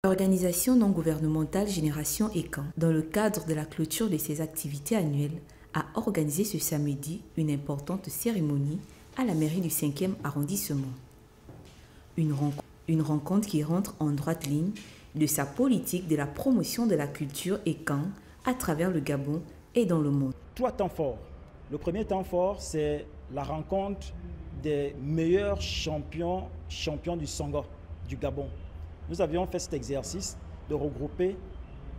L'organisation non gouvernementale Génération Ekan, dans le cadre de la clôture de ses activités annuelles, a organisé ce samedi une importante cérémonie à la mairie du 5e arrondissement. Une rencontre qui rentre en droite ligne de sa politique de la promotion de la culture Ekan à travers le Gabon et dans le monde. 3 temps forts. Le premier temps fort, c'est la rencontre des meilleurs champions du Songo, du Gabon. Nous avions fait cet exercice de regrouper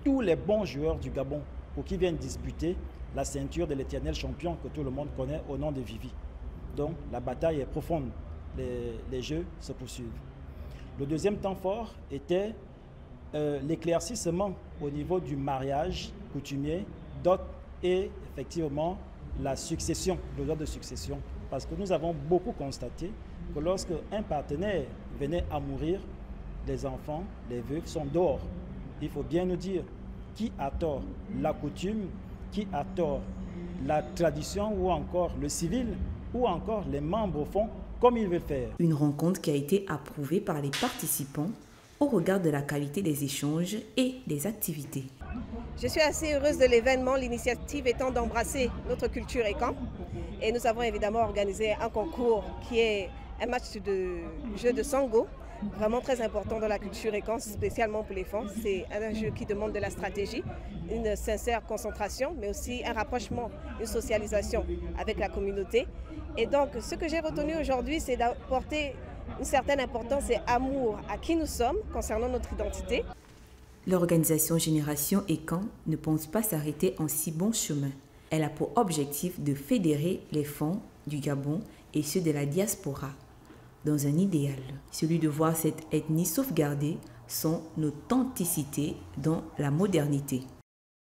tous les bons joueurs du Gabon pour qu'ils viennent disputer la ceinture de l'éternel champion que tout le monde connaît au nom de Vivi. Donc la bataille est profonde, les jeux se poursuivent. Le deuxième temps fort était l'éclaircissement au niveau du mariage coutumier, dot et effectivement la succession, le droit de succession. Parce que nous avons beaucoup constaté que lorsque un partenaire venait à mourir, les enfants, les veuves sont dehors. Il faut bien nous dire qui a tort, la coutume, qui a tort, la tradition ou encore le civil ou encore les membres font comme ils veulent faire. Une rencontre qui a été approuvée par les participants au regard de la qualité des échanges et des activités. Je suis assez heureuse de l'événement, l'initiative étant d'embrasser notre culture Ekan. Et nous avons évidemment organisé un concours qui est un match de jeu de Songo, vraiment très important dans la culture Ekan, spécialement pour les femmes. C'est un jeu qui demande de la stratégie, une sincère concentration, mais aussi un rapprochement, une socialisation avec la communauté. Et donc, ce que j'ai retenu aujourd'hui, c'est d'apporter une certaine importance et amour à qui nous sommes concernant notre identité. L'organisation Génération Ekan ne pense pas s'arrêter en si bon chemin. Elle a pour objectif de fédérer les fonds du Gabon et ceux de la diaspora dans un idéal, celui de voir cette ethnie sauvegarder son authenticité dans la modernité.